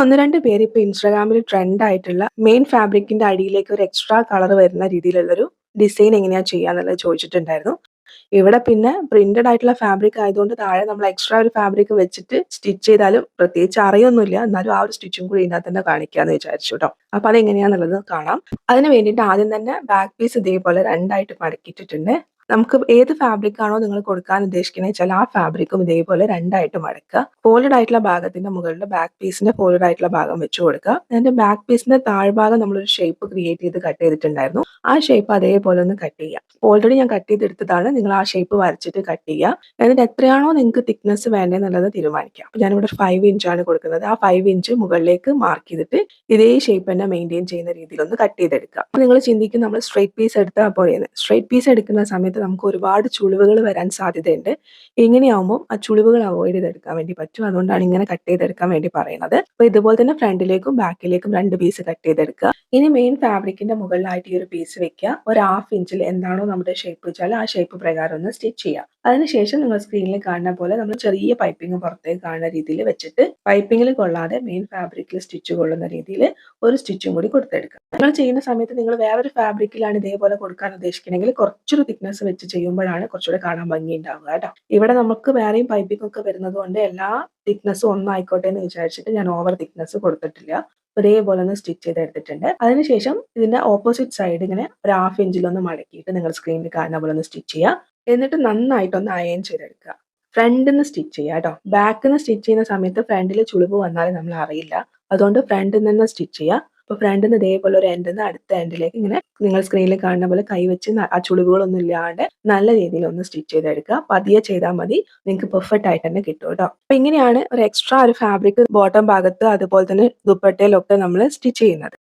ഒന്ന് രണ്ട് പേര് ഇപ്പൊ ഇൻസ്റ്റാഗ്രാമിൽ ട്രെൻഡ് ആയിട്ടുള്ള മെയിൻ ഫാബ്രിക്കിന്റെ അടിയിലേക്ക് ഒരു എക്സ്ട്രാ കളർ വരുന്ന രീതിയിലുള്ളൊരു ഡിസൈൻ എങ്ങനെയാ ചെയ്യാന്നുള്ളത് ചോദിച്ചിട്ടുണ്ടായിരുന്നു. ഇവിടെ പിന്നെ പ്രിന്റഡ് ആയിട്ടുള്ള ഫാബ്രിക് ആയതുകൊണ്ട് താഴെ നമ്മൾ എക്സ്ട്രാ ഒരു ഫാബ്രിക് വെച്ചിട്ട് സ്റ്റിച്ച് ചെയ്താലും പ്രത്യേകിച്ച് അറിയൊന്നുമില്ല. എന്നാലും ആ ഒരു സ്റ്റിച്ചും കൂടി ഇതിനകത്ത് തന്നെ കാണിക്കാന്ന് വിചാരിച്ചു കേട്ടോ. അപ്പൊ അതെങ്ങനെയാന്നുള്ളത് കാണാം. അതിന് വേണ്ടിയിട്ട് ആദ്യം തന്നെ ബാക്ക് പീസ് ഇതേപോലെ രണ്ടായിട്ട് മടക്കിയിട്ടിട്ടുണ്ട്. നമുക്ക് ഏത് ഫാബ്രിക് ആണോ നിങ്ങൾ കൊടുക്കാൻ ഉദ്ദേശിക്കുന്നത് വെച്ചാൽ ആ ഫാബ്രിക്കും ഇതേപോലെ രണ്ടായിട്ട് മടക്കുക. ഫോൾഡഡ് ആയിട്ടുള്ള ഭാഗത്തിന്റെ മുകളിൽ ബാക്ക് പീസിന്റെ ഫോൾഡഡ് ആയിട്ടുള്ള ഭാഗം വെച്ച് കൊടുക്കുക. അതിന്റെ ബാക്ക് പീസിന്റെ താഴ്ഭാഗം നമ്മളൊരു ഷേപ്പ് ക്രിയേറ്റ് ചെയ്ത് കട്ട് ചെയ്തിട്ടുണ്ടായിരുന്നു. ആ ഷേപ്പ് അതേപോലെ ഒന്ന് കട്ട് ചെയ്യുക. ഓൾറെഡി ഞാൻ കട്ട് ചെയ്തെടുത്തതാണ്. നിങ്ങൾ ആ ഷേപ്പ് വരച്ചിട്ട് കട്ട് ചെയ്യുക. എന്നിട്ട് എത്രയാണോ നിങ്ങൾക്ക് തിക്നെസ് വേണ്ടതെന്നുള്ളത് തീരുമാനിക്കാം. അപ്പൊ ഞാനിവിടെ 5 ഇഞ്ചാണ് കൊടുക്കുന്നത്. ആ 5 ഇഞ്ച് മുകളിലേക്ക് മാർക്ക് ചെയ്തിട്ട് ഇതേ ഷേപ്പ് തന്നെ മെയിൻറ്റെയിൻ ചെയ്യുന്ന രീതിയിൽ ഒന്ന് കട്ട് ചെയ്തെടുക്കുക. അപ്പൊ നിങ്ങൾ ചിന്തിക്കും നമ്മൾ സ്ട്രൈറ്റ് പീസ് എടുത്താൽ പോലെയെന്ന്. സ്ട്രൈറ്റ് പീസ് എടുക്കുന്ന സമയത്ത് നമുക്ക് ഒരുപാട് ചുളിവുകൾ വരാൻ സാധ്യതയുണ്ട്. ഇങ്ങനെയാവുമ്പോൾ ആ ചുളിവുകൾ അവോയ്ഡ് ചെയ്തെടുക്കാൻ വേണ്ടി പറ്റും. അതുകൊണ്ടാണ് ഇങ്ങനെ കട്ട് ചെയ്തെടുക്കാൻ വേണ്ടി പറയുന്നത്. അപ്പൊ ഇതുപോലെ തന്നെ ഫ്രണ്ടിലേക്കും ബാക്കിലേക്കും 2 പീസ് കട്ട് ചെയ്തെടുക്കുക. ഇനി മെയിൻ ഫാബ്രിക്കിന്റെ മുകളിലായിട്ട് ഈ ഒരു പീസ് വെക്കുക. ഒരു 1/2 ഇഞ്ചിൽ എന്താണോ നമ്മുടെ ഷേപ്പ് വെച്ചാൽ ആ ഷേപ്പ് പ്രകാരം ഒന്ന് സ്റ്റിച്ച് ചെയ്യുക. അതിനുശേഷം നിങ്ങൾ സ്ക്രീനിൽ കാണുന്ന പോലെ നമ്മൾ ചെറിയ പൈപ്പിംഗ് പുറത്തേക്ക് കാണുന്ന രീതിയിൽ വെച്ചിട്ട് പൈപ്പിങ്ങിൽ കൊള്ളാതെ മെയിൻ ഫാബ്രിക്കിൽ സ്റ്റിച്ച് കൊള്ളുന്ന രീതിയിൽ ഒരു സ്റ്റിച്ചും കൂടി കൊടുത്തെടുക്കുക. നിങ്ങൾ ചെയ്യുന്ന സമയത്ത് നിങ്ങൾ വേറൊരു ഫാബ്രിക്കിലാണ് ഇതേപോലെ കൊടുക്കാൻ ഉദ്ദേശിക്കണമെങ്കിൽ കുറച്ചൊരു തിക്നെസ് വെച്ച് ചെയ്യുമ്പോഴാണ് കുറച്ചുകൂടെ കാണാൻ ഭംഗി ഉണ്ടാവുക കേട്ടോ. ഇവിടെ നമുക്ക് വേറെയും പൈപ്പിംഗ് ഒക്കെ വരുന്നത് കൊണ്ട് എല്ലാ തിക്നെസ്സും ഒന്നായിക്കോട്ടെ എന്ന് വിചാരിച്ചിട്ട് ഞാൻ ഓവർ തിക്നെസ് കൊടുത്തിട്ടില്ല. ഒരേപോലെ ഒന്ന് സ്റ്റിച്ച് ചെയ്തെടുത്തിട്ടുണ്ട്. അതിനുശേഷം ഇതിന്റെ ഓപ്പോസിറ്റ് സൈഡ് ഇങ്ങനെ ഒരു 1/2 ഇഞ്ചിലൊന്ന് മടക്കിയിട്ട് നിങ്ങൾ സ്ക്രീനിൽ കാണുന്ന പോലെ ഒന്ന് സ്റ്റിച്ച് ചെയ്യുക. എന്നിട്ട് നന്നായിട്ടൊന്ന് അയൺ ചെയ്തെടുക്കുക. ഫ്രണ്ടിൽ നിന്ന് സ്റ്റിച്ച് ചെയ്യുക കേട്ടോ. ബാക്കിൽ നിന്ന് സ്റ്റിച്ച് ചെയ്യുന്ന സമയത്ത് ഫ്രണ്ടിൽ ചുളിവ് വന്നാൽ നമ്മൾ അറിയില്ല. അതുകൊണ്ട് ഫ്രണ്ടിൽ നിന്ന് സ്റ്റിച്ച് ചെയ്യുക. അപ്പോൾ ഫ്രണ്ടിൽ നിന്ന് ഇതേപോലെ ഒരു എൻഡിൽ നിന്ന് അടുത്ത എൻഡിലേക്ക് ഇങ്ങനെ നിങ്ങൾ സ്ക്രീനിൽ കാണുന്ന പോലെ കൈ വെച്ച് ആ ചുളിവുകളൊന്നും ഇല്ലാണ്ട് നല്ല രീതിയിൽ ഒന്ന് സ്റ്റിച്ച് ചെയ്തെടുക്കുക. പതിയെ ചെയ്താൽ മതി. നിങ്ങൾക്ക് പെർഫെക്റ്റ് ആയിട്ട് തന്നെ കിട്ടും കേട്ടോ. അപ്പൊ ഇങ്ങനെയാണ് ഒരു എക്സ്ട്രാ ഒരു ഫാബ്രിക് ബോട്ടം ഭാഗത്ത് അതുപോലെ തന്നെ ദുപ്പട്ടയിലൊക്കെ നമ്മൾ സ്റ്റിച്ച് ചെയ്യുന്നത്.